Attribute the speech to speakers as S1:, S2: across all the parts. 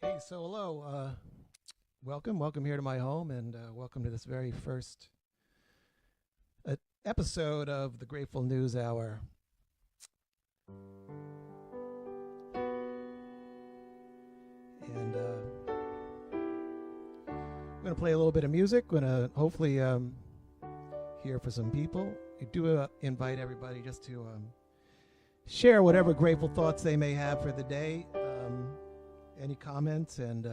S1: Hey, so hello. Welcome here to my home, and welcome to this very first episode of the Grateful News Hour. And I'm going to play a little bit of music. Going to hopefully hear for some people. I do invite everybody just to share whatever grateful thoughts they may have for the day. Any comments and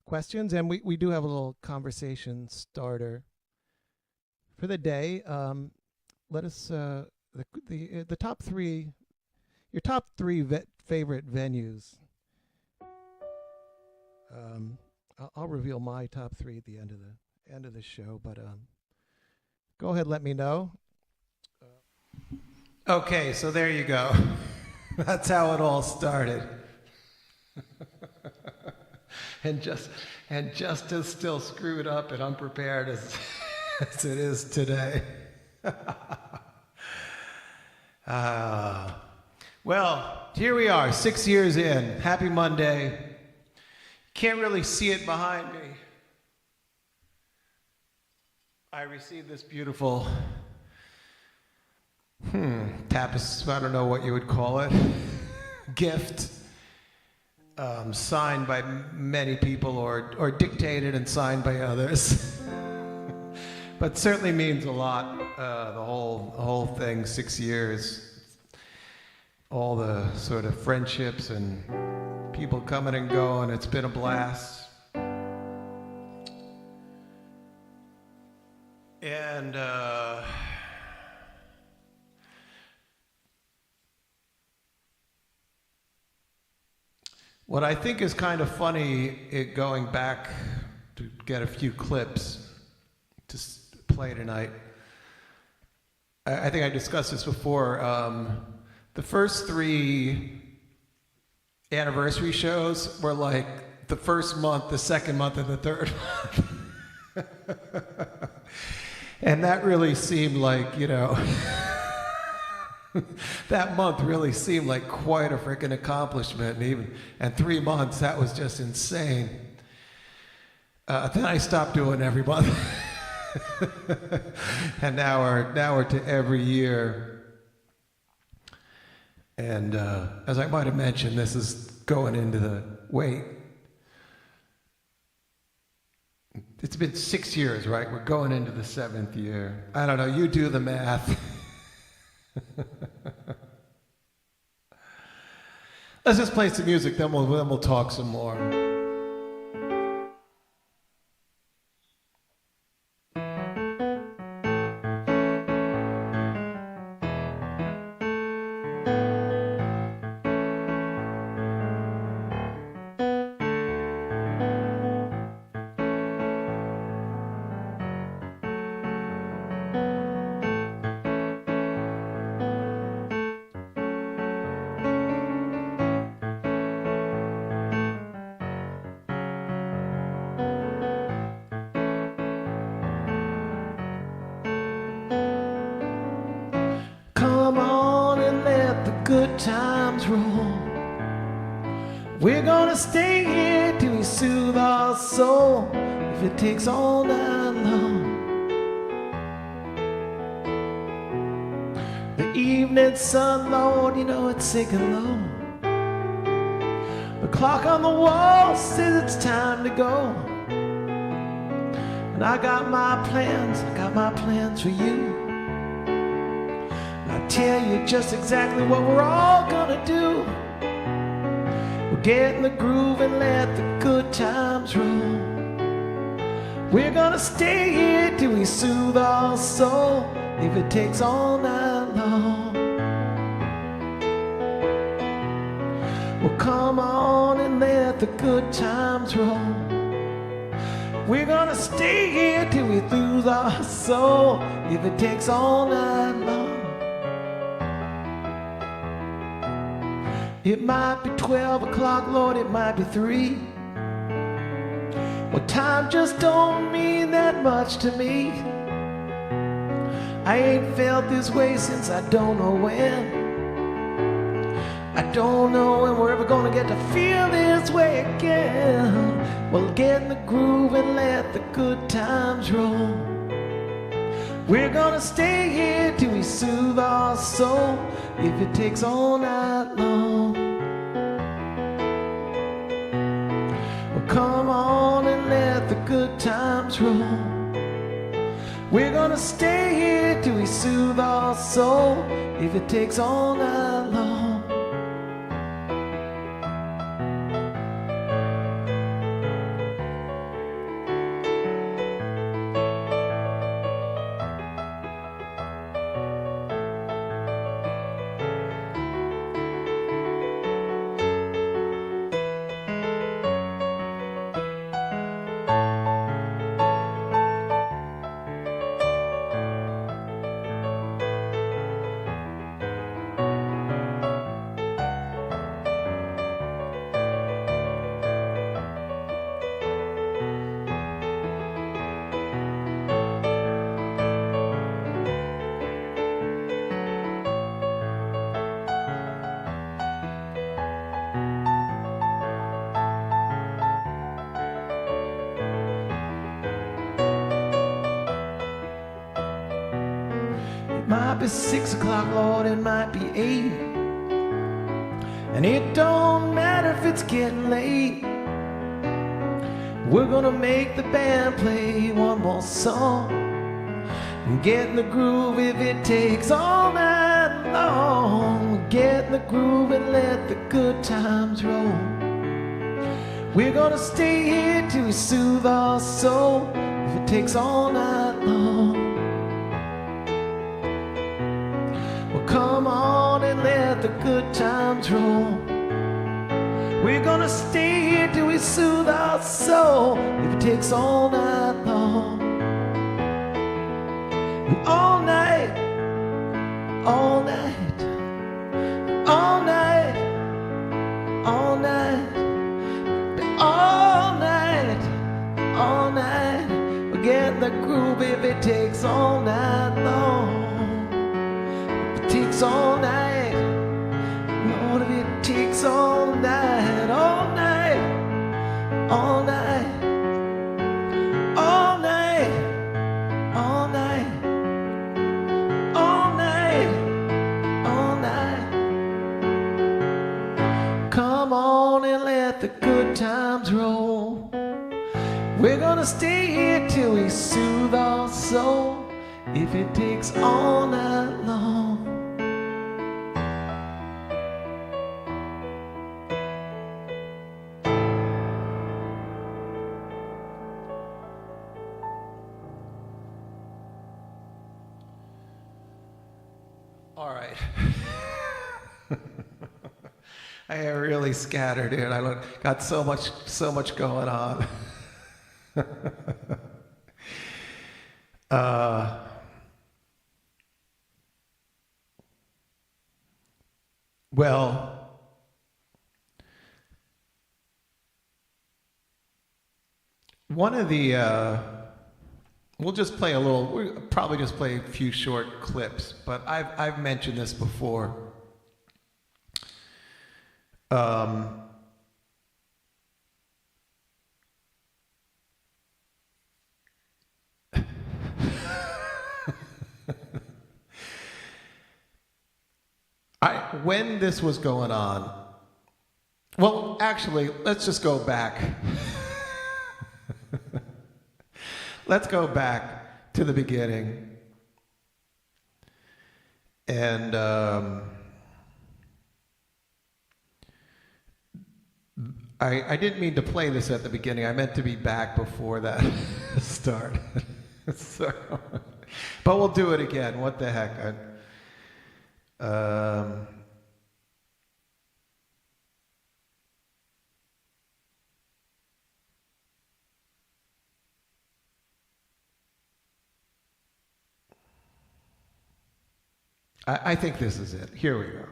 S1: questions, and we do have a little conversation starter for the day. Let us the top three, your top three favorite venues. I'll reveal my top three at the end of the show, but go ahead, let me know. Okay, so there you go. That's how it all started. and just as still screwed up and unprepared as it is today. Well, here we are, 6 years in. Happy Monday. Can't really see it behind me. I received this beautiful tapestry, I don't know what you would call it, gift. Signed by many people or dictated and signed by others. But certainly means a lot, the whole thing, 6 years. All the sort of friendships and people coming and going, it's been a blast. And what I think is kind of funny, going back to get a few clips to play tonight, I think I discussed this before. The first three anniversary shows were like the first month, the second month, and the third month. And that really seemed like, that month really seemed like quite a freaking accomplishment, and 3 months, that was just insane. Then I stopped doing every month, and now we're to every year. And as I might have mentioned, this is going into the it's been 6 years, right? We're going into the 7th year. I don't know. You do the math. Let's just play some music, then we'll talk some more. Good times roll. We're gonna stay here till we soothe our soul, if it takes all night long. The evening sun, Lord, it's sinking low. The clock on the wall says it's time to go. And I got my plans for you. Tell you just exactly what we're all gonna do. We'll get in the groove and let the good times roll. We're gonna stay here till we soothe our soul, if it takes all night long. Well, come on and let the good times roll. We're gonna stay here till we lose our soul, if it takes all night long. It might be 12 o'clock, Lord, it might be 3. Well, time just don't mean that much to me. I ain't felt this way since I don't know when. I I don't know when we're ever gonna get to feel this way again. Well, get in the groove and let the good times roll. We're gonna stay here till we soothe our soul, if it takes all night long. Well, come on and let the good times roll. We're gonna stay here till we soothe our soul, if it takes all night long. Might be 6 o'clock, Lord, it might be 8. And it don't matter if it's getting late. We're gonna make the band play one more song and get in the groove if it takes all night long. Get in the groove and let the good times roll. We're gonna stay here till we soothe our soul, if it takes all night long. Come on and let the good times roll. We're gonna stay here till we soothe our soul, if it takes all night long. And all night, all night, all night, all night, all night, all night. We'll get in the groove if it takes all night long. Takes all night, Lord, if it takes all night, all night, all night, all night, all night, all night, all night. Come on and let the good times roll. We're gonna stay here till we soothe our soul, if it takes all night long. All right. I am really scattered here. I got so much going on. Well, one of the we'll probably just play a few short clips, but I've mentioned this before. When this was going on, well, actually, let's just go back. Let's go back to the beginning. And I didn't mean to play this at the beginning. I meant to be back before that started. So, but we'll do it again. What the heck? I think this is it. Here we go.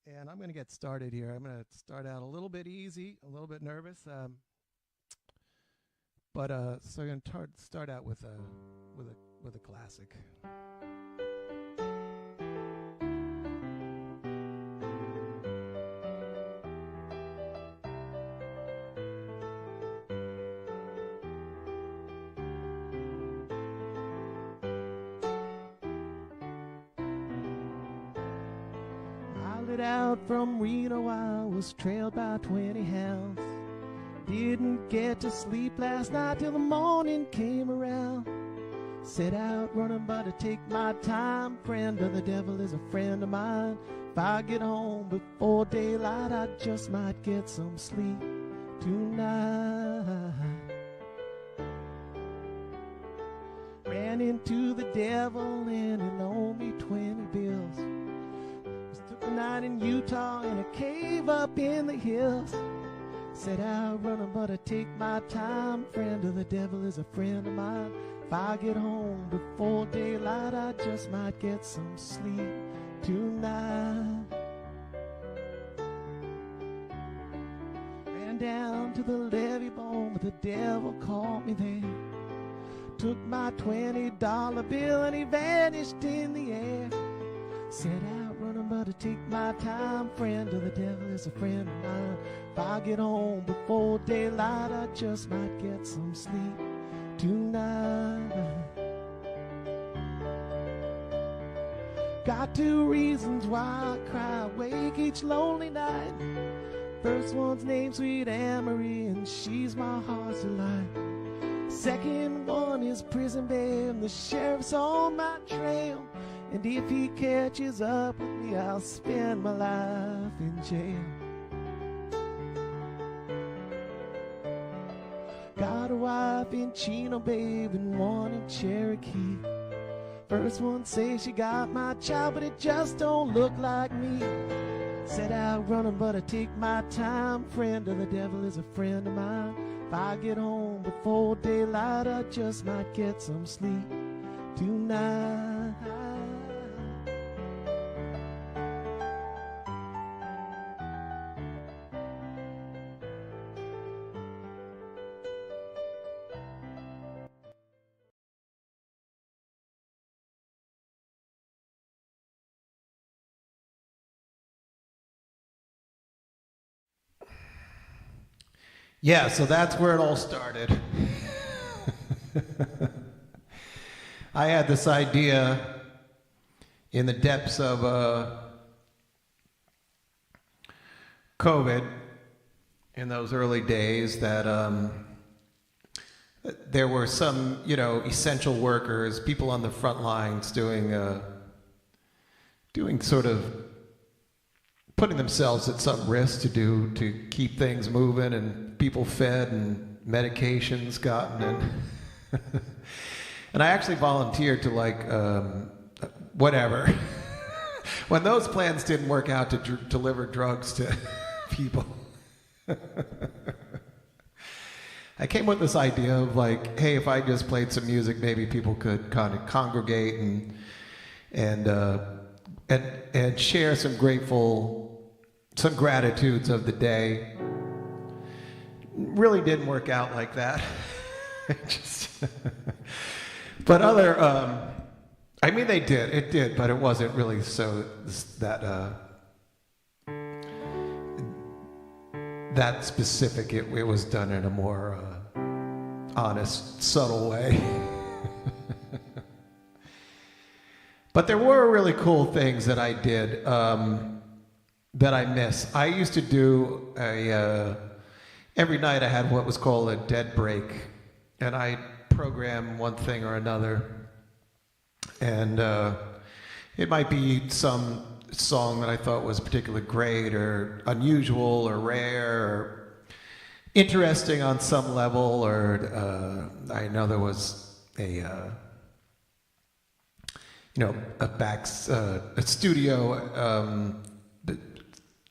S1: And I'm going to get started here. I'm going to start out a little bit easy, a little bit nervous. But so I'm gonna start out with a classic. I lit out from Reno, I was trailed by 20 hounds. Didn't get to sleep last night till the morning came around. Set out running but to take my time. Friend of the devil is a friend of mine. If I get home before daylight, I just might get some sleep tonight. Ran into the devil and he loaned me 20 bills. Took a night in Utah in a cave up in the hills. Set out running but I take my time. Friend of the devil is a friend of mine. If I get home before daylight, I just might get some sleep tonight. Ran down to the levee bone, but the devil caught me there. Took my $20 bill and he vanished in the air. Set out running but to take my time. Friend of the devil is a friend of mine. If I get home before daylight, I just might get some sleep tonight. Got 2 reasons why I cry awake each lonely night. First one's named Sweet Amory and she's my heart's delight. Second one is prison babe and the sheriff's on my trail. And if he catches up with me, I'll spend my life in jail. Got a wife in Chino, babe, and one in Cherokee. First one says she got my child, but it just don't look like me. Set out running, but I take my time. Friend of the devil is a friend of mine. If I get home before daylight, I just might get some sleep tonight. Yeah, so that's where it all started. I had this idea in the depths of COVID in those early days that there were some, essential workers, people on the front lines doing sort of putting themselves at some risk to keep things moving and people fed and medications gotten and I actually volunteered to whatever. When those plans didn't work out to deliver drugs to people, I came with this idea of hey, if I just played some music, maybe people could kind of congregate and share some gratitudes of the day. Really didn't work out like that. But they did. It did, but it wasn't really so that specific. It was done in a more honest, subtle way. But there were really cool things that I did that I miss. I used to do every night I had what was called a dead break, and I program one thing or another, and it might be some song that I thought was particularly great or unusual or rare or interesting on some level, or I know there was a studio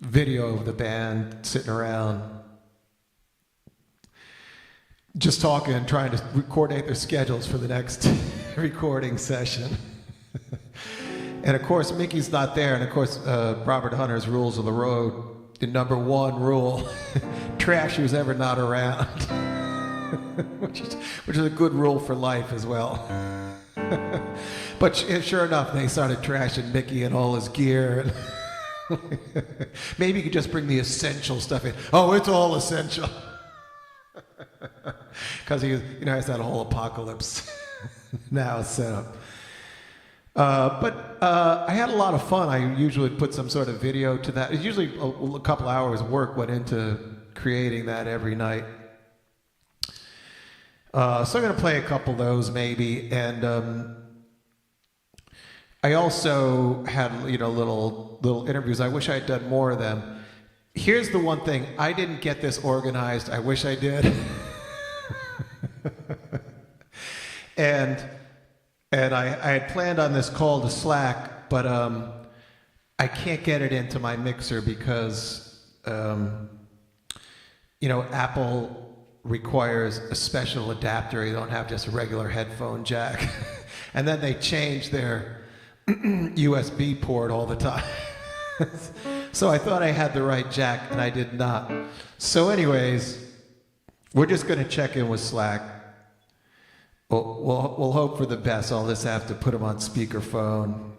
S1: video of the band sitting around just talking and trying to coordinate their schedules for the next recording session. And of course, Mickey's not there, and of course, Robert Hunter's Rules of the Road, the #1 rule, trash who's ever not around. which is a good rule for life as well. But sure enough, they started trashing Mickey and all his gear. Maybe you could just bring the essential stuff in. Oh, it's all essential. Because he has that whole apocalypse now set up. But I had a lot of fun. I usually put some sort of video to that. It's usually a couple hours work went into creating that every night. So I'm going to play a couple of those maybe. And I also had little interviews. I wish I had done more of them. Here's the one thing. I didn't get this organized. I wish I did. And I had planned on this call to Slack, but I can't get it into my mixer because, Apple requires a special adapter. You don't have just a regular headphone jack. And then they change their USB port all the time. So I thought I had the right jack, and I did not. So anyways, we're just going to check in with Slack. We'll hope for the best. I'll just have to put them on speakerphone.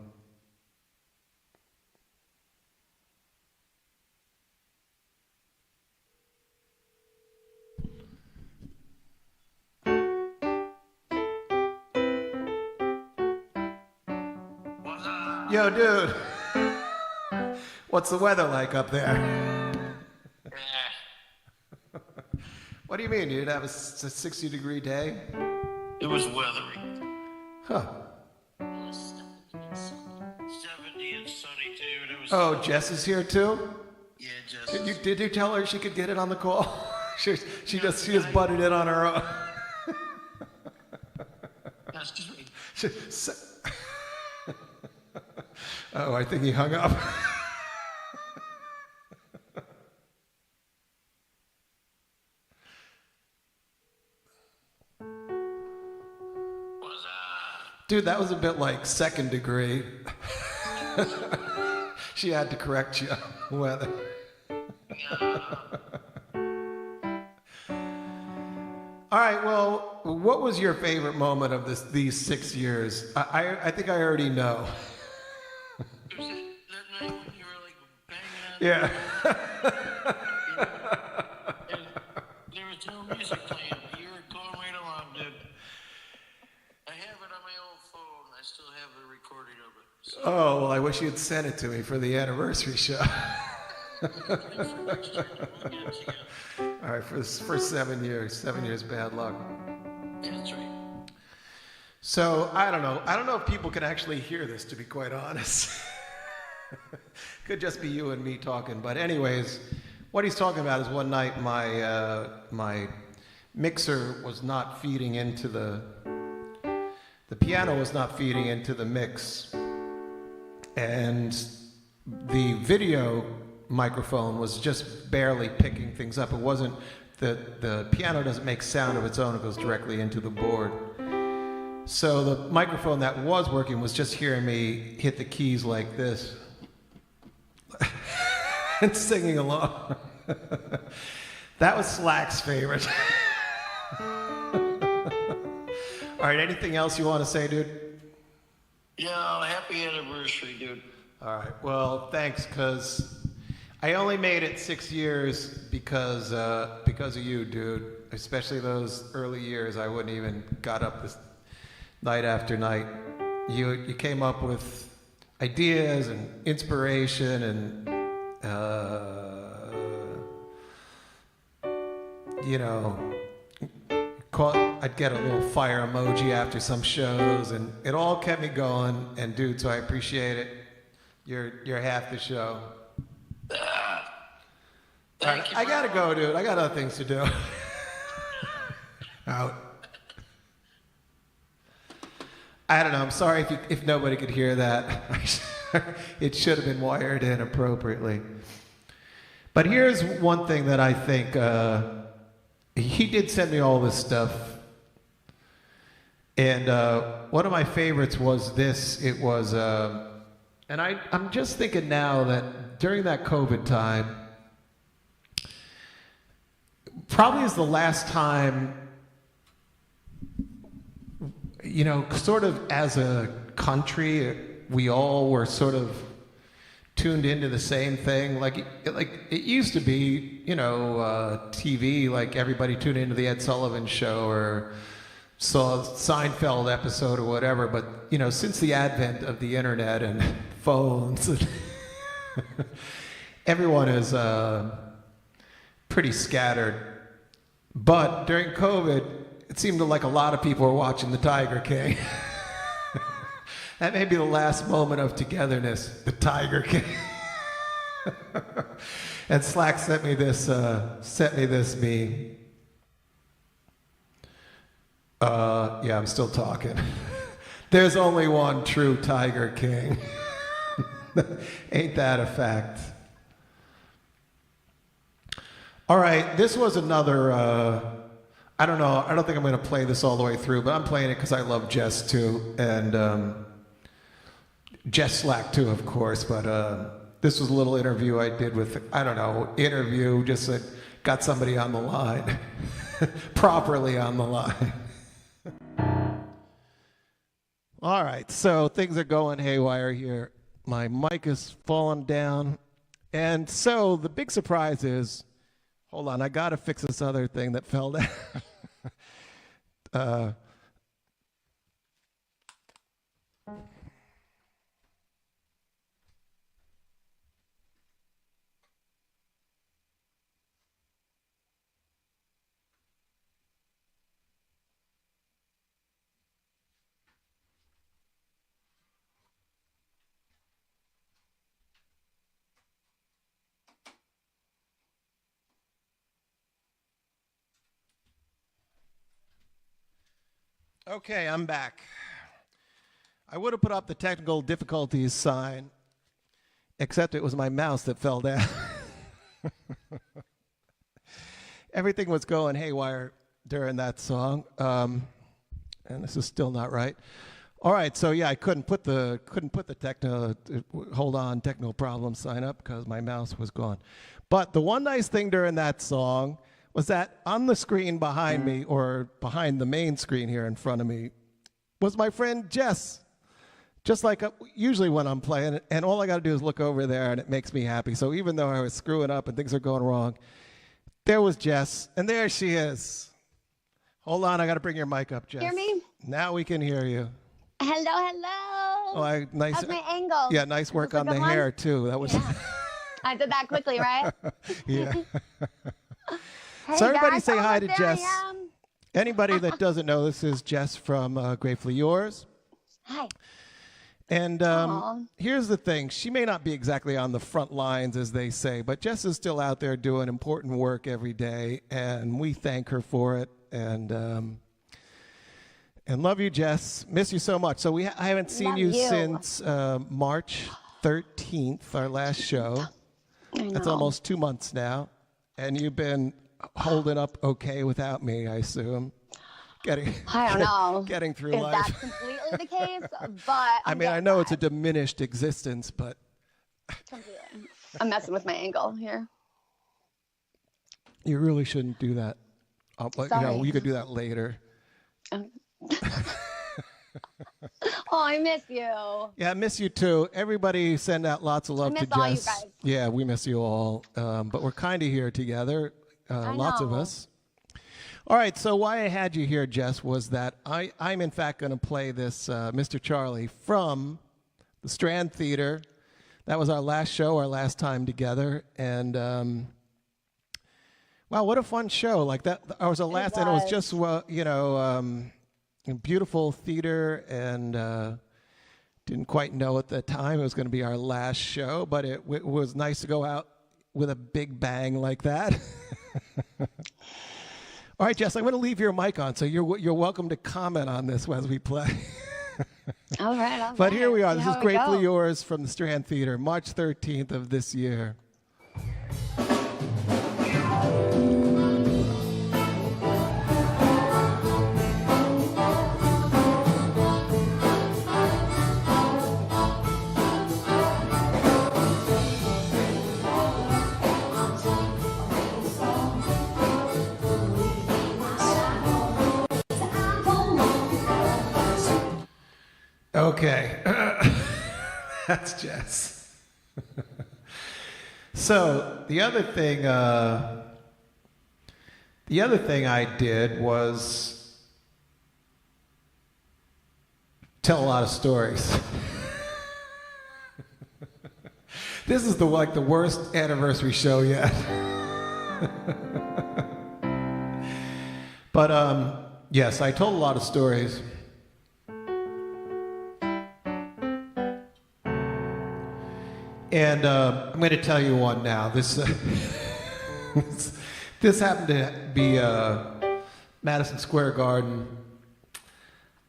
S1: Yo, dude. What's the weather like up there? What do you mean? You'd have a 60-degree day?
S2: It was weathery.
S1: Huh.
S2: It was 70 and sunny too. And it was
S1: Jess is here too?
S2: Yeah, Jess.
S1: Did you tell her she could get it on the call? she just butted in on her own.
S2: Excuse me.
S1: Oh, I think he hung up. Dude, that was a bit like second degree. She had to correct you on the weather. All right, well, what was your favorite moment of these 6 years? I think I already know.
S2: Was it that night when you were like banging on
S1: Yeah.
S2: and there was no music playing, but you were going right along, dude. I have it on my old phone. I still have the recording of it. So.
S1: Oh, well, I wish you'd sent it to me for the anniversary show. All right, for 7 years. 7 years bad luck.
S2: That's right.
S1: So, I don't know if people can actually hear this, to be quite honest. Could just be you and me talking. But anyways, what he's talking about is one night my mixer was not feeding into the piano was not feeding into the mix. And the video microphone was just barely picking things up. It wasn't, the piano doesn't make sound of its own, it goes directly into the board. So the microphone that was working was just hearing me hit the keys like this. And singing along. That was Slack's favorite. All right, anything else you want to say, dude?
S2: Yeah, happy anniversary, dude.
S1: All right, well, thanks, because I only made it 6 years because of you, dude. Especially those early years, I wouldn't even got up this night after night. You came up with ideas and inspiration and I'd get a little fire emoji after some shows, and it all kept me going. And dude, so I appreciate it. You're half the show.
S2: Thank you.
S1: I gotta go, dude. I got other things to do. Out. I don't know. I'm sorry if nobody could hear that. It should have been wired in appropriately. But here's one thing that I think, he did send me all this stuff. And one of my favorites was this. It was, and I'm just thinking now that during that COVID time, probably is the last time sort of as a country, we all were sort of tuned into the same thing. Like it used to be, TV, like everybody tuned into the Ed Sullivan Show or saw a Seinfeld episode or whatever. But, since the advent of the internet and phones, everyone is pretty scattered. But during COVID, it seemed like a lot of people were watching the Tiger King. That may be the last moment of togetherness, the Tiger King. And Slack sent me this meme. Yeah, I'm still talking. There's only one true Tiger King. Ain't that a fact? All right, this was another, I don't know, I don't think I'm going to play this all the way through, but I'm playing it because I love Jess too, and Jess Slack too, of course, but this was a little interview I did with, just got somebody on the line, properly on the line. All right, so things are going haywire here. My mic is falling down, and so the big surprise is, hold on, I got to fix this other thing that fell down. Okay, I'm back. I would have put up the technical difficulties sign, except it was my mouse that fell down. Everything was going haywire during that song, and this is still not right. All right, so yeah, I couldn't put the technical problem sign up because my mouse was gone. But the one nice thing during that song was that on the screen behind me, or behind the main screen here in front of me, was my friend Jess. Just like usually when I'm playing, and all I got to do is look over there, and it makes me happy. So even though I was screwing up and things are going wrong, there was Jess, and there she is. Hold on, I got to bring your mic up, Jess.
S3: Hear me?
S1: Now we can hear you.
S3: Hello, hello.
S1: Oh, nice.
S3: How's my angle?
S1: Yeah, nice work on the hair too. That was.
S3: Yeah. I did that quickly, right?
S1: Yeah.
S3: Hey
S1: So everybody
S3: guys,
S1: say hi to
S3: there
S1: Jess.
S3: I am.
S1: Anybody that doesn't know, this is Jess from Gratefully Yours.
S3: Hi.
S1: And here's the thing. She may not be exactly on the front lines, as they say, but Jess is still out there doing important work every day, and we thank her for it. And love you, Jess. Miss you so much. So I haven't seen you since March 13th, our last show. That's almost 2 months now. And you've been holding up okay without me, I assume.
S3: I don't know.
S1: Getting through
S3: if
S1: life.
S3: That's completely the case, but
S1: I know it's a diminished existence, but
S3: completely. I'm messing with my angle here.
S1: You really shouldn't do that.
S3: Sorry.
S1: You could do that later.
S3: Oh, I miss you.
S1: Yeah, I miss you too. Everybody send out lots of love to Jess.
S3: all you guys.
S1: Yeah, we miss you all. But we're kind of here together, lots of us. All right, so why I had you here, Jess, was that I'm in fact going to play this Mr. Charlie from the Strand Theater. That was our last show, our last time together. And wow, what a fun show. Like that, I was the last, and it was just, beautiful theater, and didn't quite know at the time it was going to be our last show, but it was nice to go out with a big bang like that. All right, Jess, I'm going to leave your mic on, so you're welcome to comment on this as we play.
S3: All right.
S1: But here we are. This is Gratefully Yours from the Strand Theater, March 13th of this year. Okay. That's Jess. So the other thing I did was tell a lot of stories. This is the worst anniversary show yet. But yes, I told a lot of stories. And I'm going to tell you one now. This this happened to be Madison Square Garden.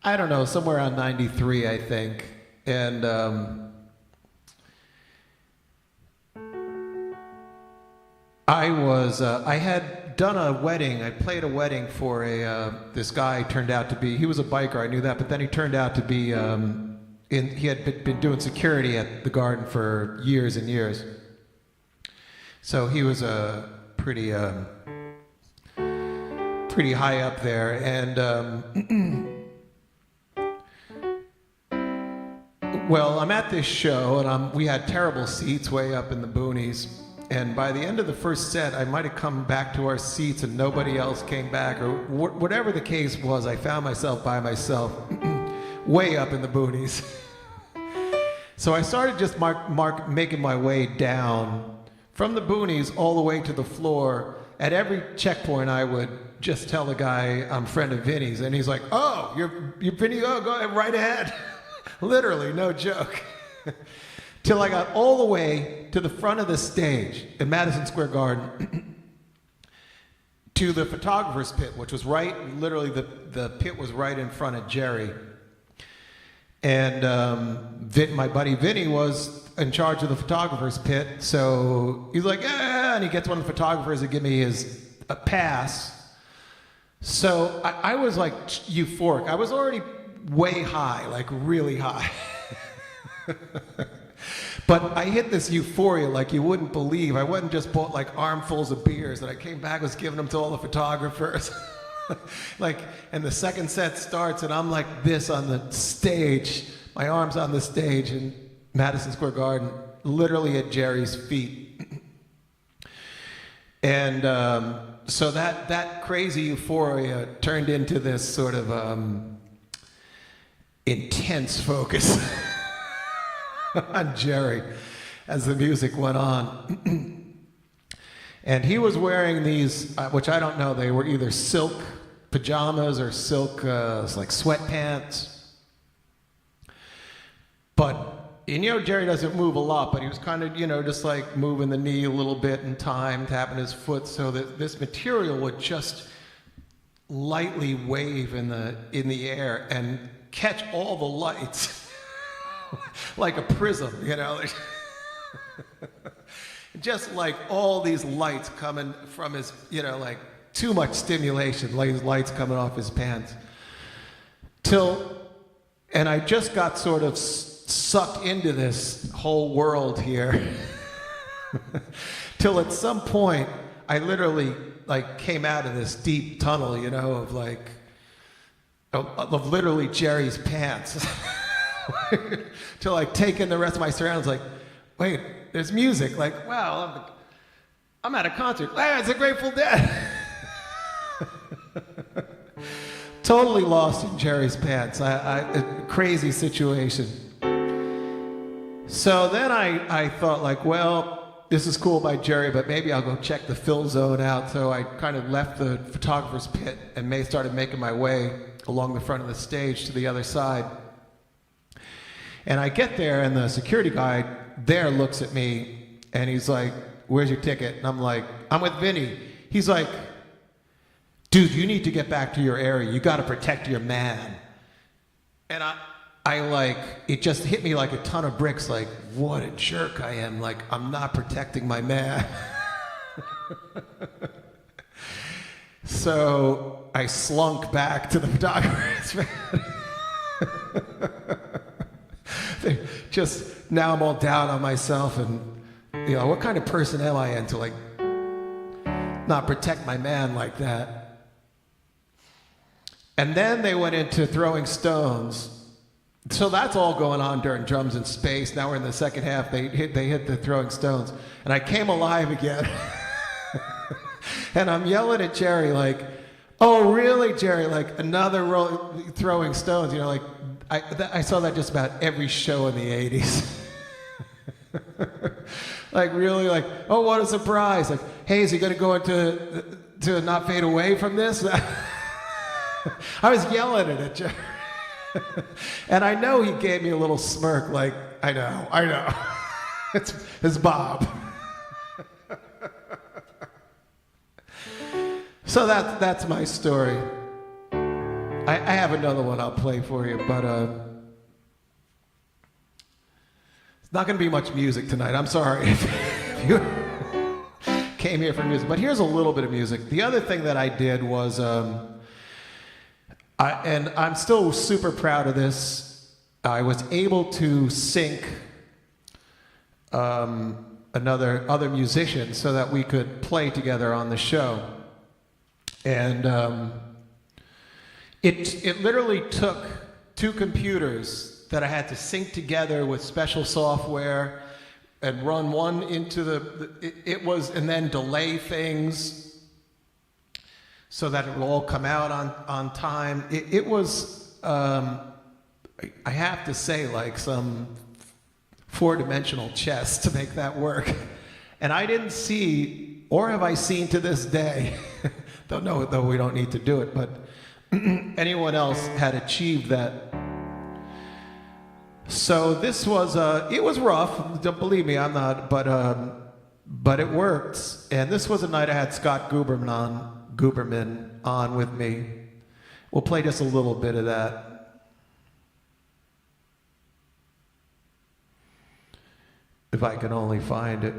S1: I don't know, somewhere around '93, I think. And I had done a wedding. I played a wedding for this guy. Turned out to be, he was a biker. I knew that, but then he turned out to be. He had been doing security at the Garden for years and years. So he was a pretty high up there. And well, I'm at this show, and we had terrible seats way up in the boonies. And by the end of the first set, I might have come back to our seats and nobody else came back, or whatever the case was. I found myself by myself, way up in the boonies. So I started just making my way down from the boonies all the way to the floor. At every checkpoint, I would just tell the guy I'm a friend of Vinny's, and he's like, "Oh, you're Vinny? Oh, go ahead, right ahead." Literally, no joke. Till I got all the way to the front of the stage in Madison Square Garden to the photographer's pit, which was literally the pit was right in front of Jerry. And my buddy Vinny was in charge of the photographer's pit, so he's like, "Yeah," and he gets one of the photographers to give me a pass. So I was like euphoric. I was already way high, like really high. But I hit this euphoria like you wouldn't believe. I went and just bought like armfuls of beers, and I came back, was giving them to all the photographers. And the second set starts, and I'm like this on the stage, my arms on the stage in Madison Square Garden, literally at Jerry's feet. And so that crazy euphoria turned into this sort of intense focus on Jerry as the music went on. And he was wearing these, which I don't know, they were either silk pajamas or silk like sweatpants. But, Jerry doesn't move a lot, but he was kind of, just like moving the knee a little bit in time, tapping his foot, so that this material would just lightly wave in the air and catch all the lights. Like a prism, just like all these lights coming from his, like too much stimulation, like lights coming off his pants. And I just got sort of sucked into this whole world here. Till at some point, I literally like came out of this deep tunnel, of literally Jerry's pants. To like take in the rest of my surroundings, like, wait, there's music. Like, wow, I'm at a concert. Hey, it's a Grateful Dead. Totally lost in Jerry's pants. A crazy situation. So then I thought like, well, this is cool by Jerry, but maybe I'll go check the fill zone out. So I kind of left the photographer's pit and started making my way along the front of the stage to the other side. And I get there, and the security guy there looks at me, and he's like, "Where's your ticket?" And I'm like, "I'm with Vinny." He's like, "Dude, you need to get back to your area. You got to protect your man." And I like, it just hit me like a ton of bricks, like, what a jerk I am. Like, I'm not protecting my man. So I slunk back to the photographer's. Just now I'm all down on myself, and what kind of person am I to like not protect my man like that? And then they went into throwing stones, So that's all going on during Drums in Space. Now we're in the second half. They hit the Throwing Stones, and I came alive again. And I'm yelling at Jerry like, "Oh really, Jerry? Like another Throwing Stones? You know, like I saw that just about every show in the '80s." Like really, like, oh, what a surprise! Like, hey, is he going to go into to Not Fade Away from this? I was yelling at it, Jerry. And I know he gave me a little smirk, like, I know. It's Bob. So that's my story. I have another one I'll play for you, but it's not going to be much music tonight. I'm sorry if you came here for music, but here's a little bit of music. The other thing that I did was, and I'm still super proud of this, I was able to sync other musicians so that we could play together on the show. And it literally took 2 computers that I had to sync together with special software and run one into and then delay things so that it will all come out on time. It was, I have to say, like some 4-dimensional chess to make that work. And I didn't see, or have I seen to this day, though we don't need to do it, but anyone else had achieved that. So this was, it was rough, don't believe me, I'm not, but it worked. And this was a night I had Scott Guberman on with me. We'll play just a little bit of that. If I can only find it.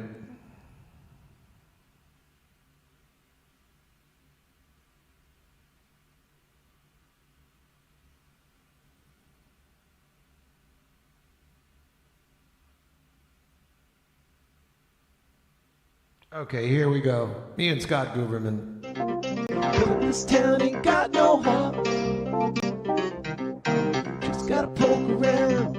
S1: Okay, here we go. Me and Scott Guberman. This town ain't got no heart. Just gotta poke around.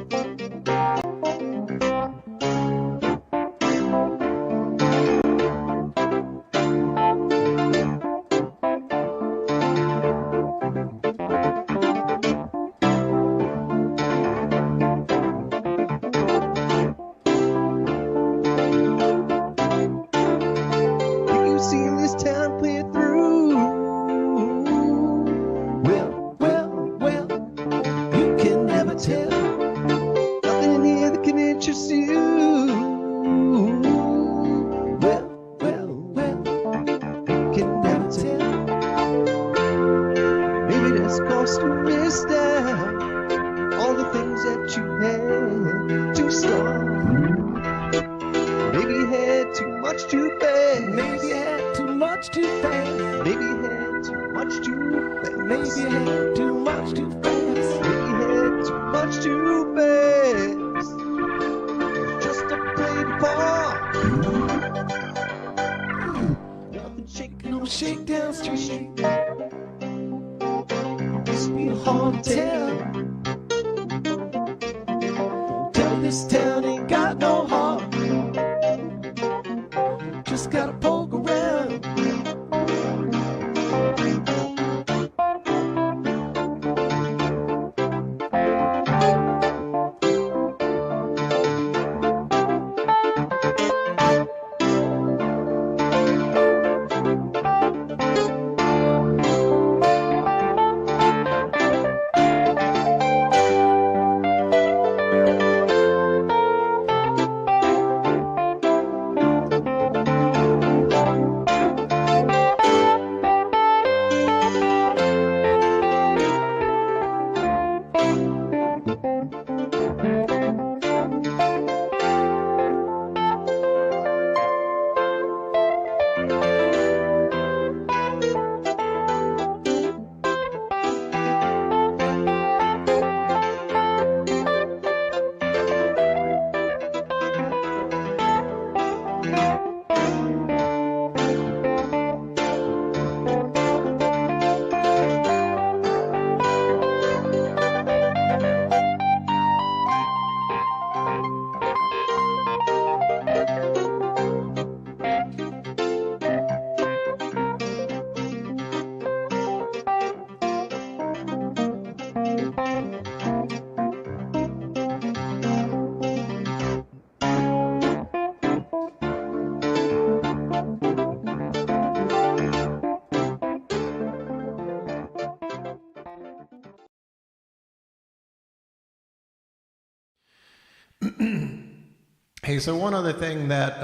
S1: Hey, so one other thing that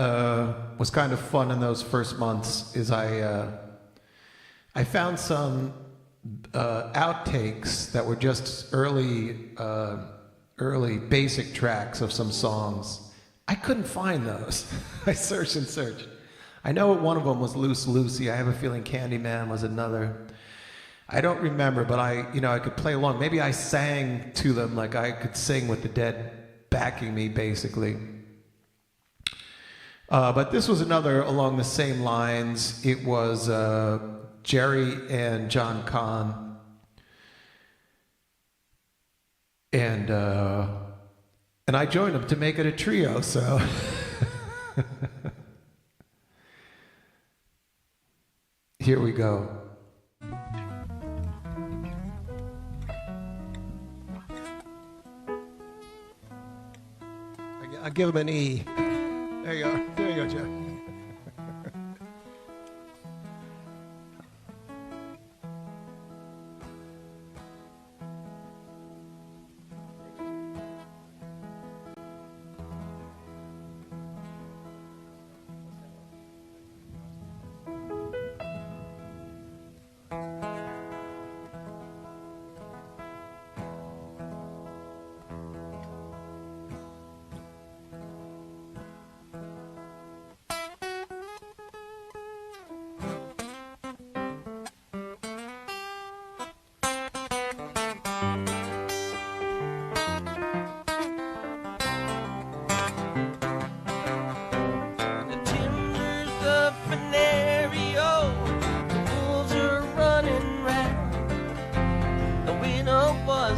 S1: was kind of fun in those first months is I found some outtakes that were just early basic tracks of some songs. I couldn't find those. I searched and searched. I know one of them was Loose Lucy. I have a feeling Candyman was another. I don't remember, but I could play along. Maybe I sang to them like I could sing with the Dead backing me, basically. But this was another along the same lines. It was Jerry and John Kahn. And I joined them to make it a trio, so... Here we go. I'll give him an E. There you go. There you go, Jeff.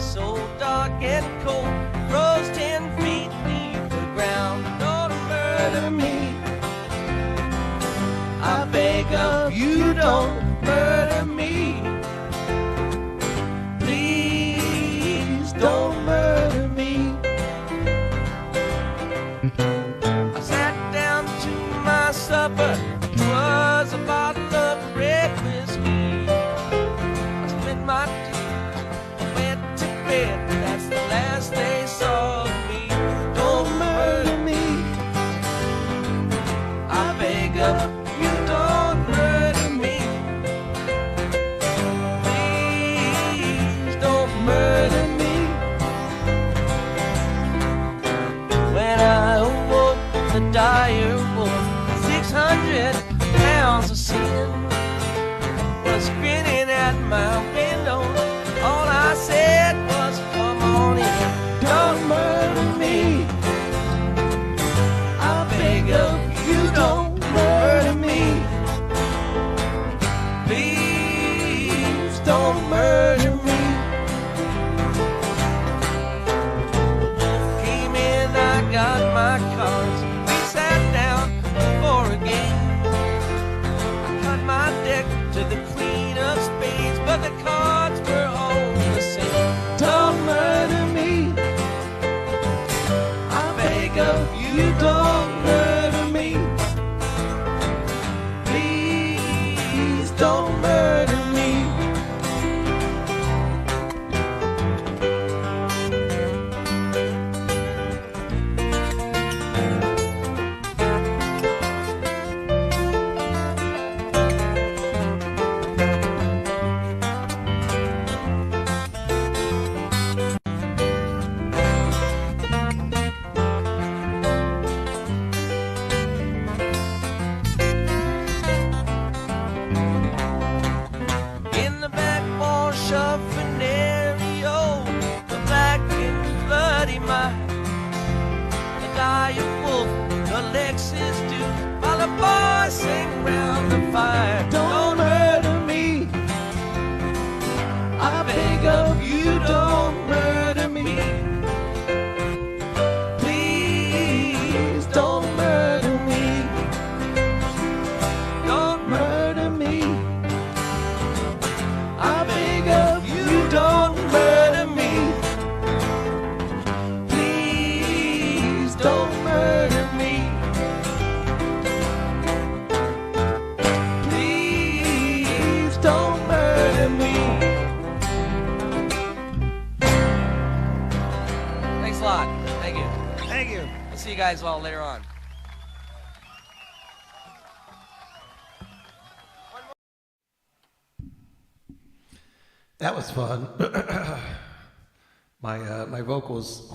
S4: So dark and cold, rose 10 feet deep the ground. Don't murder me, I beg of you, don't murder me. Please don't murder me. I sat down to my supper, which was a bottle of red whiskey. I split my that's the last they saw of me. Don't murder me, I beg of you, don't murder me. Please don't murder me. When I awoke, the dire wolf, 600 pounds of sin, was grinning at my window. All I said was, come on in, don't murder me. I beg of you, don't murder me. Please don't murder me. Came in, I got my cards. We sat down for a game. I cut my deck to the queen of spades, but the cards were all the same. Don't murder me, I beg of you, don't murder me. Please don't murder me. Don't murder me, I beg of you, don't murder me. Please don't murder me. Don't murder me, I beg of you, don't murder me. Please don't murder me. Don't murder me. Thanks a lot. Thank you.
S1: Thank you.
S4: We'll see you guys all later on.
S1: That was fun. My vocals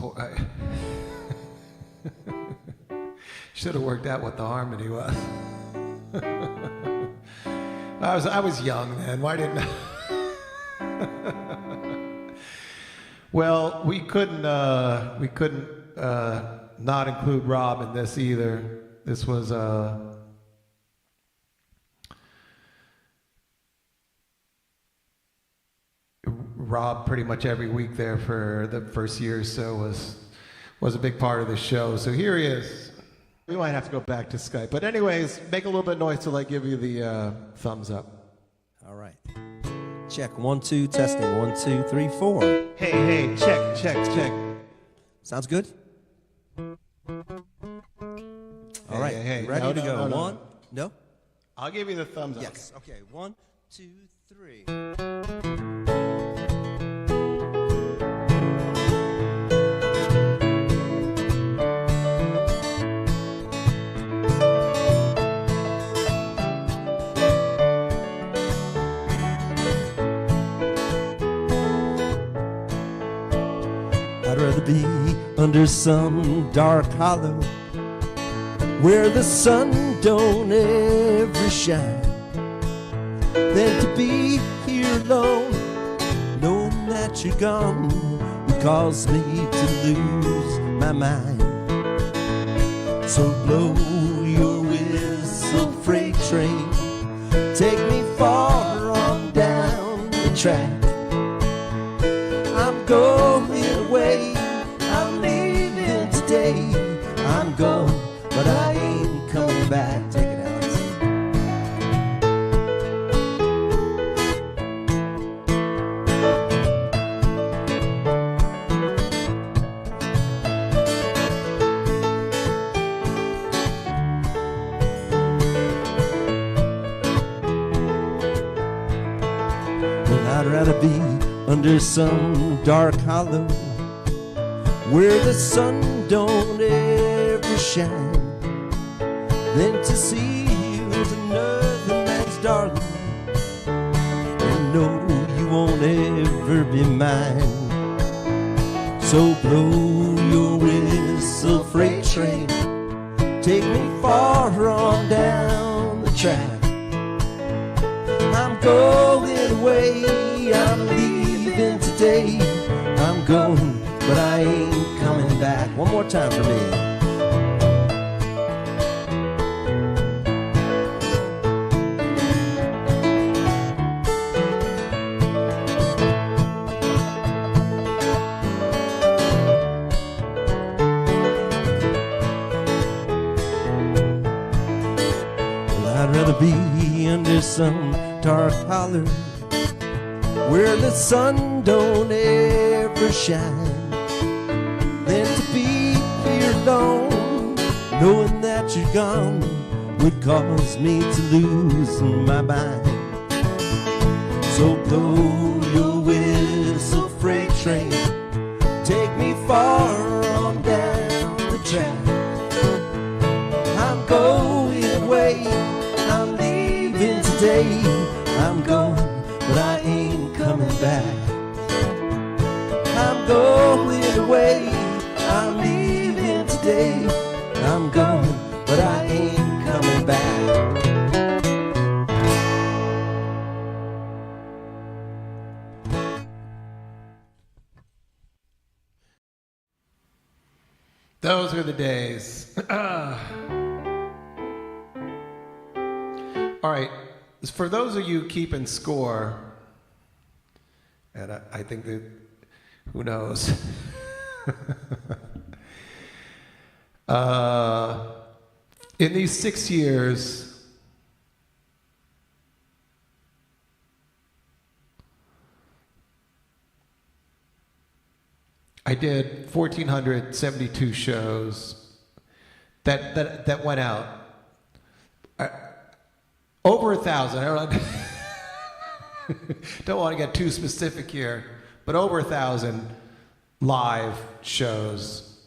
S1: should have worked out what the harmony was. I was young then. Why didn't I? Well, we couldn't not include Rob in this either. This was Rob pretty much every week there for the first year or so was a big part of the show. So here he is. We might have to go back to Skype. But anyways, make a little bit of noise till I give you the thumbs up.
S5: All right. Check. 1, 2, testing. 1, 2, 3, 4.
S1: Hey, check.
S5: Sounds good? All right.
S1: Hey.
S5: Ready to go.
S1: No.
S5: One? No?
S1: I'll give you the thumbs up.
S5: Yes. Okay. 1, 2, 3. I'd rather be under some dark hollow where the sun don't ever shine than to be here alone, knowing that you're gone would cause me to lose my mind. So blow your whistle, freight train, take me far on down the track. I'm going away, I'm leaving today. I'm going, but I ain't coming back. Take it out. Well, I'd rather be under some dark hollow where the sun don't ever shine than to see you as another man's darling and know you won't ever be mine. So blow your whistle, freight train, take me far on down the track. I'm going away, I'm leaving today. I'm going, but I ain't coming back. One more time for me. Well, I'd rather be under some dark hollow where the sun don't ever shine than to be here alone, knowing that you're gone would cause me to lose my mind. So blow your whistle, freight train, take me far on down the track. I'm going away, I'm leaving today. I'm going, but I ain't coming back. I'm going away, I'm leaving today. I'm going, but I ain't coming back.
S1: Those were the days. All right, for those of you keeping score, and I think that, who knows? In these 6 years, I did 1,472 shows that went out. Over 1,000. Don't want to get too specific here, but over 1,000 live shows.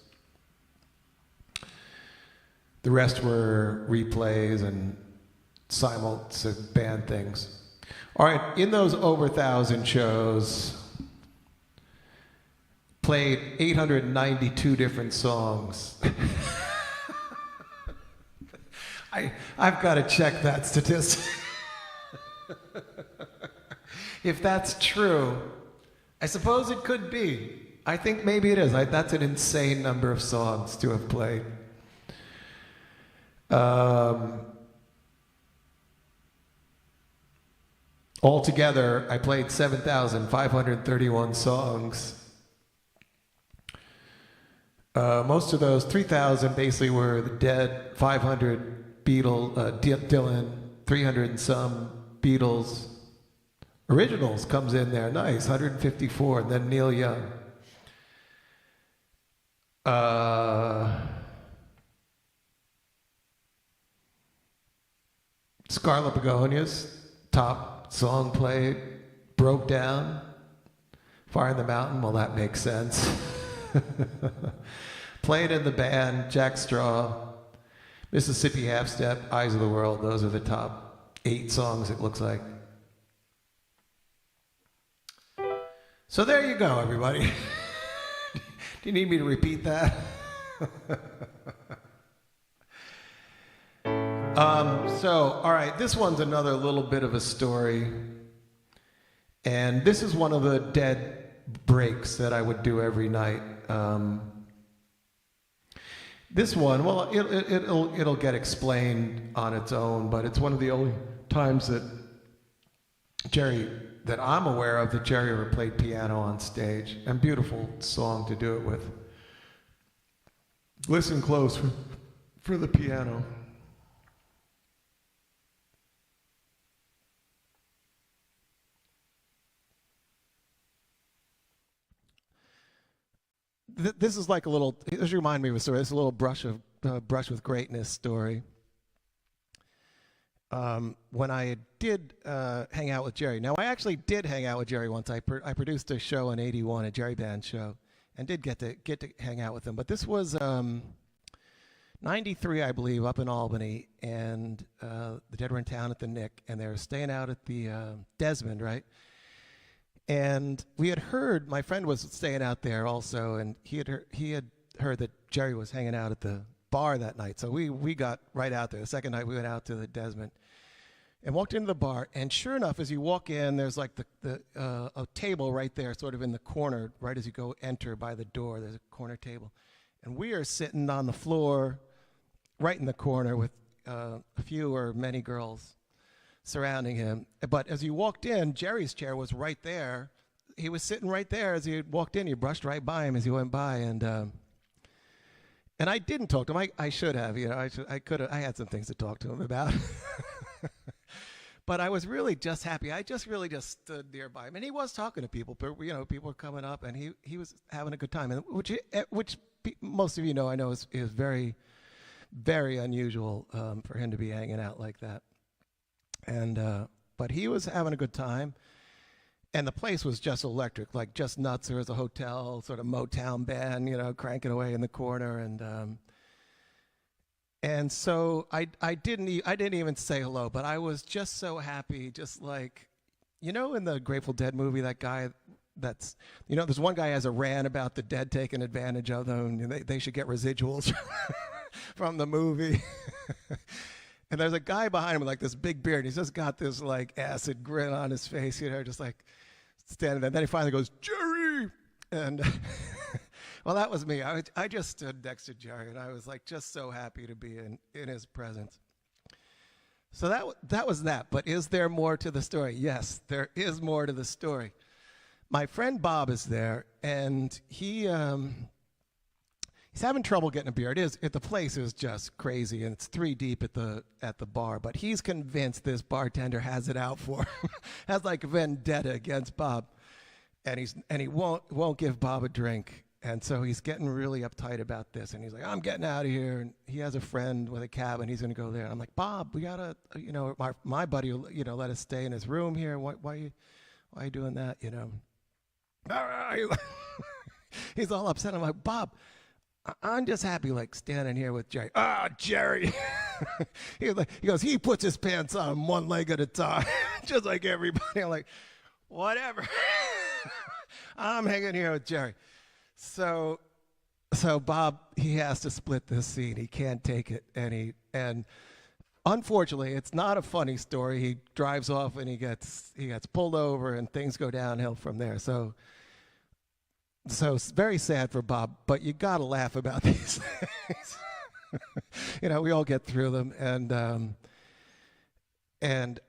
S1: The rest were replays and band things. All right, in those over 1,000 shows, played 892 different songs. I've got to check that statistic. If that's true, I suppose it could be. I think maybe it is. That's an insane number of songs to have played. Altogether, I played 7,531 songs. Most of those, 3,000 basically were the Dead, 500 Dylan, 300 and some Beatles. Originals comes in there, nice, 154, and then Neil Young. Scarlet Begonias, top song played, Broke Down, Fire in the Mountain, well that makes sense. Played in the band, Jack Straw, Mississippi Half Step, Eyes of the World, those are the top 8 songs it looks like. So there you go, everybody. Do you need me to repeat that? All right, this one's another little bit of a story. And this is one of the Dead breaks that I would do every night. This one, well, it'll get explained on its own, but it's one of the only times that I'm aware of that Jerry ever played piano on stage. And beautiful song to do it with. Listen close for the piano. This is like a little, this reminds me of a story. It's a little brush with greatness story. When I did hang out with Jerry. Now, I actually did hang out with Jerry once. I produced a show in '81, a Jerry Band show, and did get to hang out with him. But this was '93, I believe, up in Albany, and the Dead were in town at the Nick, and they were staying out at the Desmond, right? And we had heard, my friend was staying out there also, and he had heard that Jerry was hanging out at the bar that night. So we got right out there. The second night we went out to the Desmond and walked into the bar, and sure enough, as you walk in, there's like a table right there, sort of in the corner, right as you go enter by the door, there's a corner table. And we are sitting on the floor right in the corner with a few or many girls surrounding him. But as you walked in, Jerry's chair was right there. He was sitting right there as you walked in. You brushed right by him as you went by, and I didn't talk to him. I should have, I could have. I had some things to talk to him about. But I was really just happy. I just really just stood nearby him, and he was talking to people. But people were coming up, and he was having a good time, and which most of you know, I know is very, very unusual for him to be hanging out like that. And but he was having a good time, and the place was just electric, like just nuts. There was a hotel, sort of Motown band, cranking away in the corner, and so I didn't even say hello, but I was just so happy, just like, in the Grateful Dead movie, that guy that's, there's one guy has a rant about the Dead taking advantage of them, and they should get residuals from the movie. And there's a guy behind him with like this big beard. He's just got this like acid grin on his face, just like standing there. And then he finally goes, Jerry! And well, that was me. I just stood next to Jerry, and I was like just so happy to be in his presence. So that was that. But is there more to the story? Yes, there is more to the story. My friend Bob is there, and he's having trouble getting a beer. The place is just crazy, and it's 3 deep at the bar. But he's convinced this bartender has it out for him, has like a vendetta against Bob, and he won't give Bob a drink. And so he's getting really uptight about this, and he's like, I'm getting out of here. And he has a friend with a cab, and he's going to go there. And I'm like, Bob, we gotta, my buddy will, let us stay in his room here. Why are you doing that? He's all upset. I'm like, Bob, I'm just happy, like, standing here with Jerry. Ah, Jerry. He goes, he puts his pants on one leg at a time, just like everybody. I'm like, whatever. I'm hanging here with Jerry. So Bob, he has to split this scene. He can't take it, and unfortunately, it's not a funny story. He drives off and he gets pulled over, and things go downhill from there. So it's very sad for Bob, but you gotta laugh about these things. You know, we all get through them, and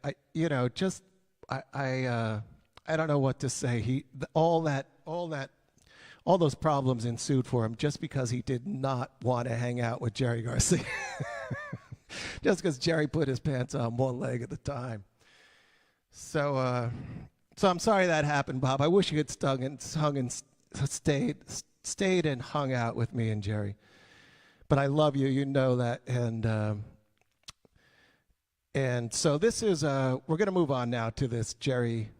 S1: I, you know, just I don't know what to say. All those problems ensued for him just because he did not want to hang out with Jerry Garcia. Just because Jerry put his pants on one leg at the time. So I'm sorry that happened, Bob. I wish you had stayed and hung out with me and Jerry. But I love you, you know that, and so this is we're going to move on now to this Jerry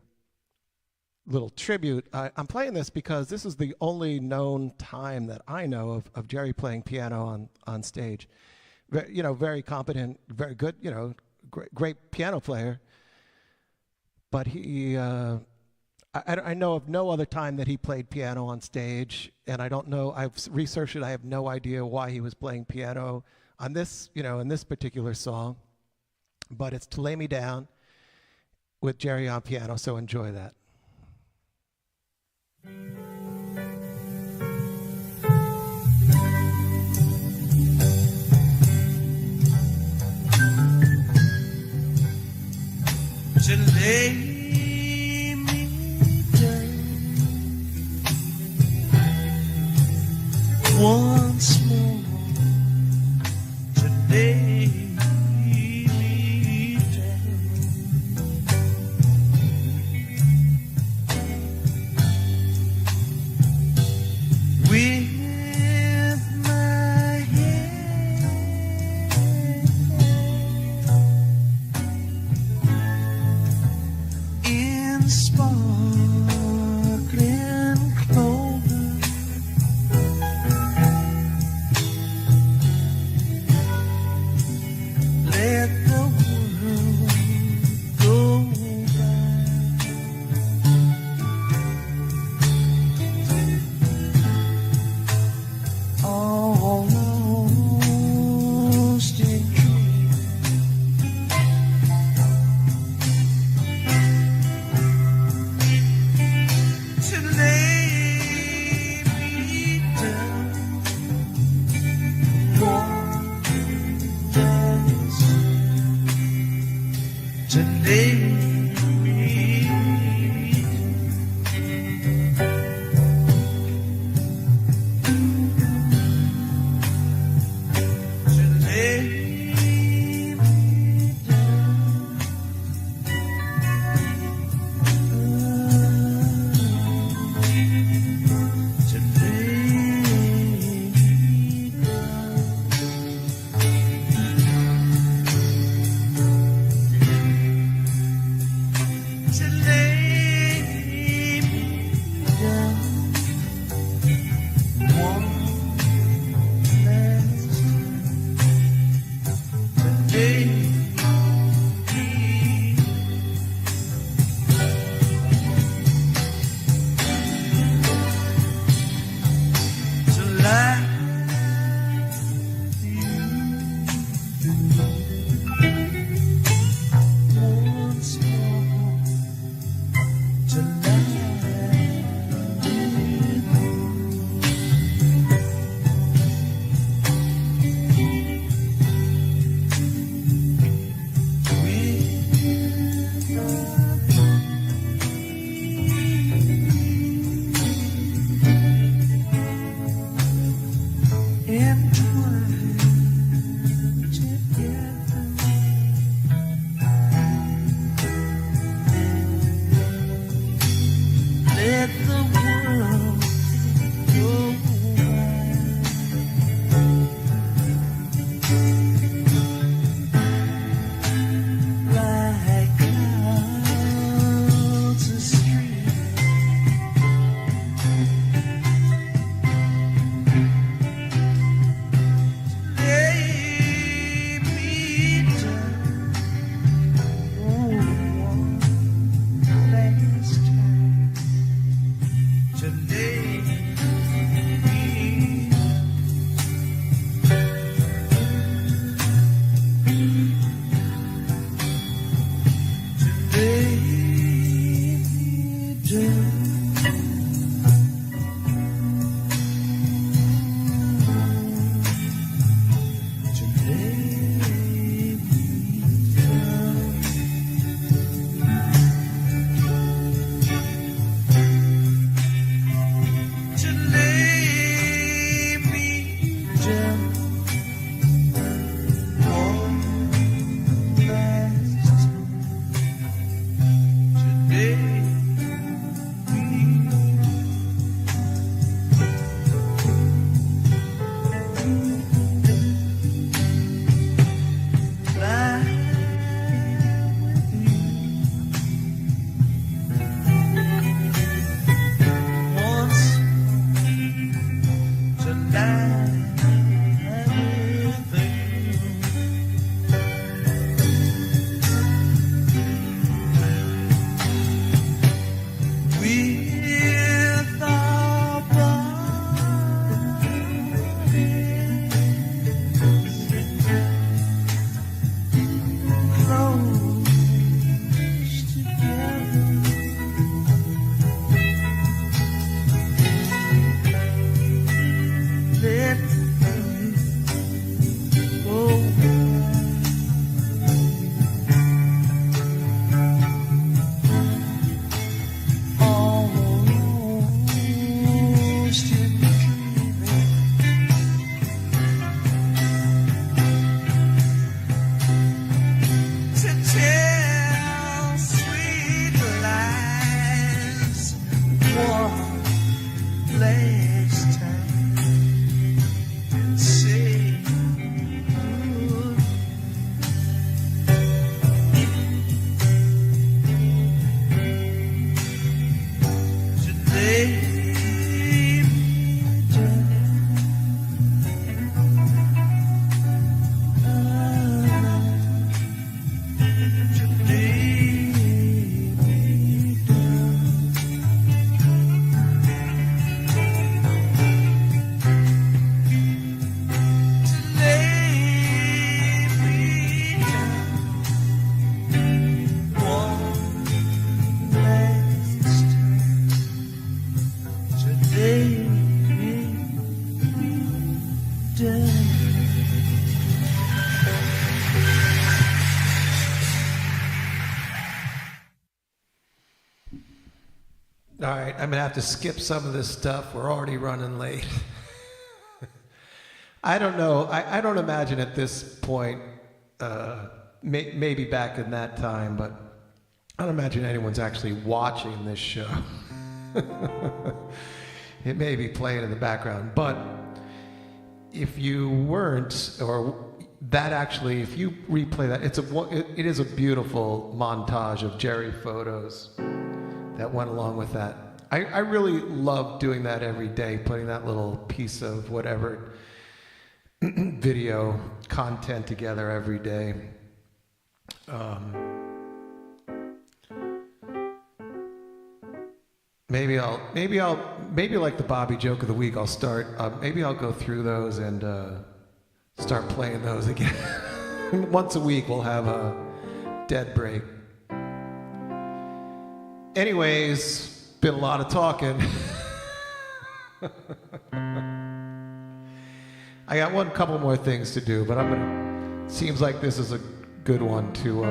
S1: little tribute. I'm playing this because this is the only known time that I know of Jerry playing piano on stage. You know, very competent, very good, you know, great piano player. But he, I know of no other time that he played piano on stage, and I don't know, I've researched it, I have no idea why he was playing piano on this, you know, in this particular song. But it's To Lay Me Down with Jerry on piano, so enjoy that.
S4: To lay me down once more, to lay me down with my head in sparkling clover,
S1: All right, I'm gonna have to skip some of this stuff. We're already running late. I don't know. I don't imagine at this point, maybe back in that time, but I don't imagine anyone's actually watching this show. It may be playing in the background, but if you weren't, or that actually, if you replay that, it is a beautiful montage of Jerry photos that went along with that. I really love doing that every day, putting that little piece of whatever video content together every day. Maybe like the Bobby joke of the week, I'll start, maybe I'll go through those and start playing those again. Once a week we'll have a dead break. Anyways, been a lot of talking. I got one couple more things to do, but seems like this is a good one to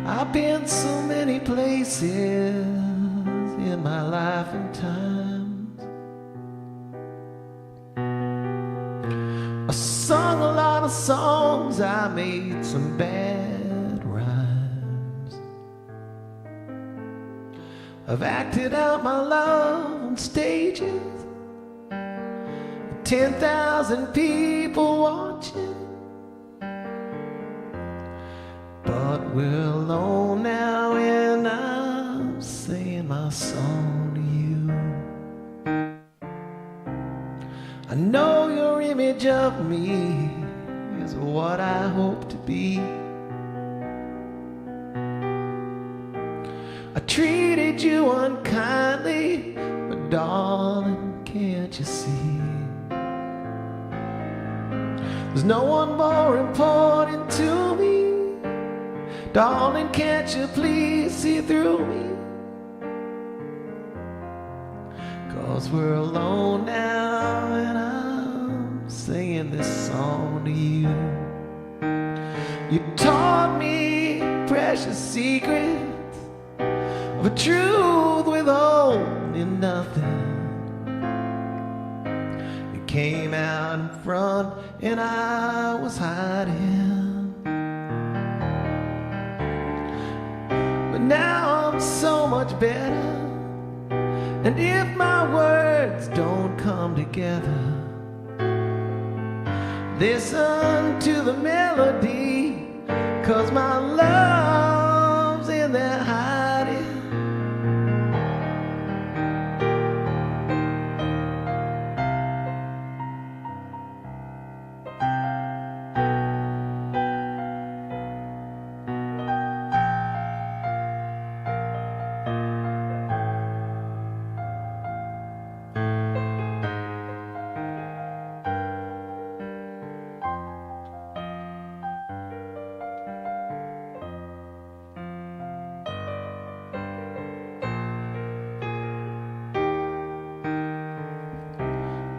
S1: I've been so many places in my life and times. I sung a lot of songs, I made some bad rhymes. I've acted out my love on stages, 10,000 people watching. But we're alone now and I'm singing my song to you. I know your image of me is what I hope to be. I treated you unkindly, but darling, can't you see? There's no one more important to me. Darling, can't you please see through me? 'Cause we're alone now and I'm singing this song to you.
S5: You taught me precious secrets of a truth withholding nothing. You came out in front and I was hiding. But now I'm so much better. And if my words don't come together, listen to the melody, 'cause my love's in there hiding.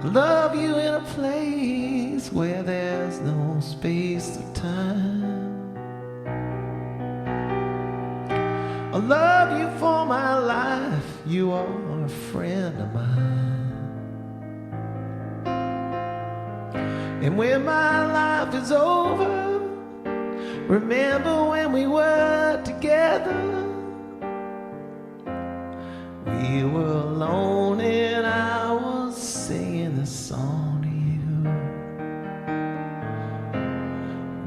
S5: Love you in a place where there's no space or time. I love you for my life, you are a friend of mine. And when my life is over, remember when we were together. We were alone and I was singing this song to you.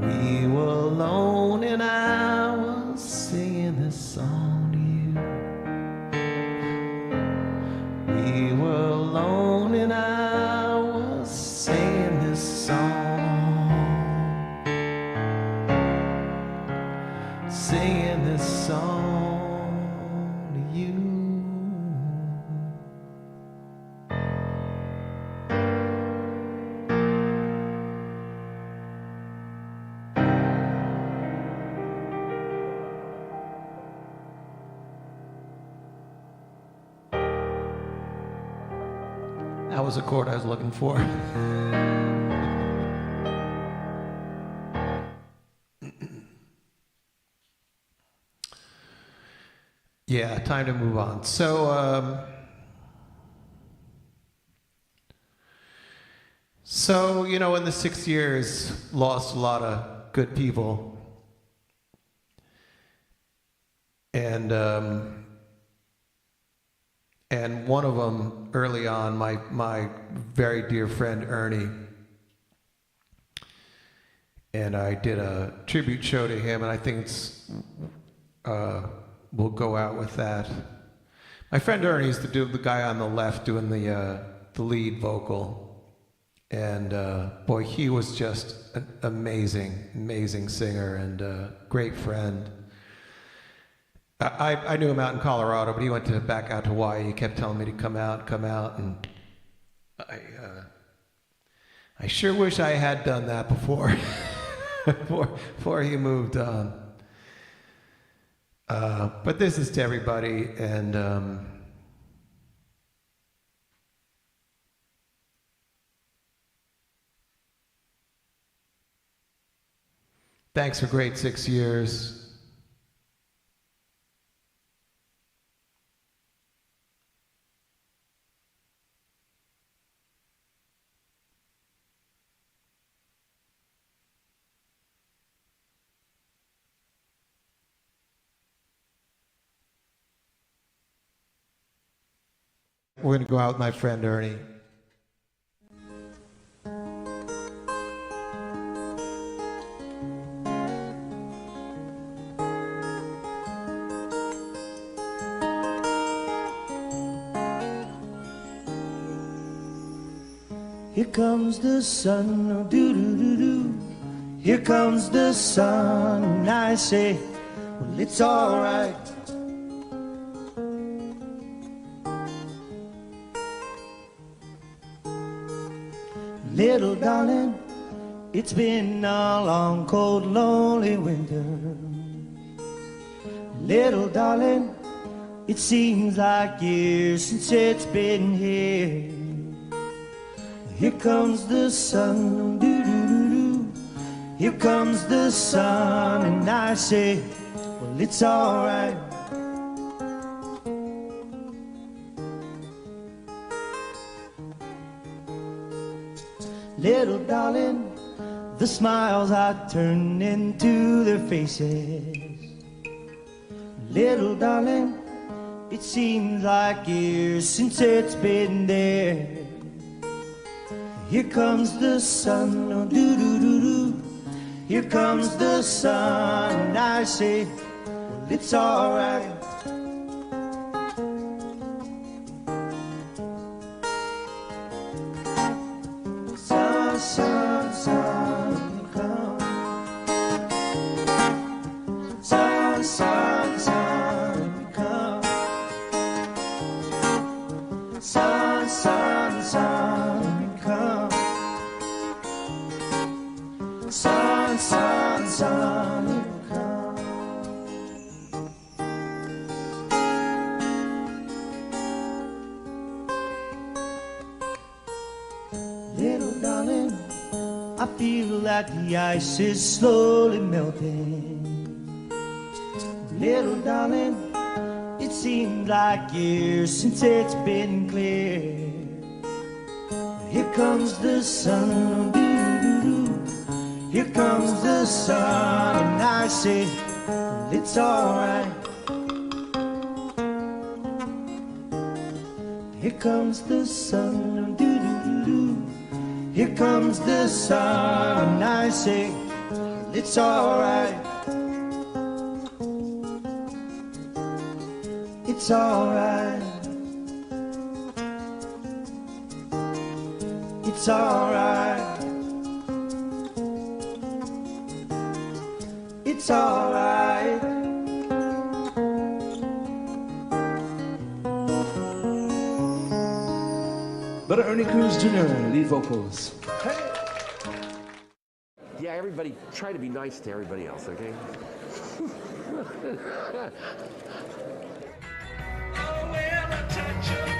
S5: We were alone and I was singing this song to you. We were alone and I was singing this song. Singing this song to you. That was the chord I was looking for. Yeah, time to move on. So you know, in the 6 years, lost a lot of good people. And one of them, early on, my very dear friend Ernie, and I did a tribute show to him, and I think it's we'll go out with that. My friend Ernie's the guy on the left doing the lead vocal, and boy, he was just an amazing singer and a great friend. I knew him out in Colorado, but he went back out to Hawaii. He kept telling me to come out, and I sure wish I had done that before he moved on. But this is to everybody, and thanks for great 6 years. We're going to go out with my friend Ernie.
S6: Here comes the sun, oh, doo-doo-doo-doo. Here comes the sun, and I say, well, it's all right. Little darling, it's been a long, cold, lonely winter. Little darling, it seems like years since it's been here. Here comes the sun, doo-doo-doo-doo. Here comes the sun, and I say, well, it's alright. Little darling, the smiles I turn into their faces. Little darling, it seems like years since it's been there. Here comes the sun, oh do-do-do-do. Here comes the sun, and I say, well, it's alright. Sun, sun, sun, come. Sun, sun, sun, come. Sun, sun, sun, come. Sun, sun, sun, come. Little darling, I feel like the ice is slowly melting. Little darling, it seems like years since it's been clear. Here comes the sun, doo-doo-doo. Here comes the sun, and I say, well, it's alright. Here comes the sun, doo-doo-doo-doo. Here comes the sun, and I say, well, it's alright. It's alright. It's alright. It's alright.
S7: Brother Ernie Cruz Jr., lead vocals.
S8: Yeah, everybody, try to be nice to everybody else, okay?
S4: Oh, well, I touch your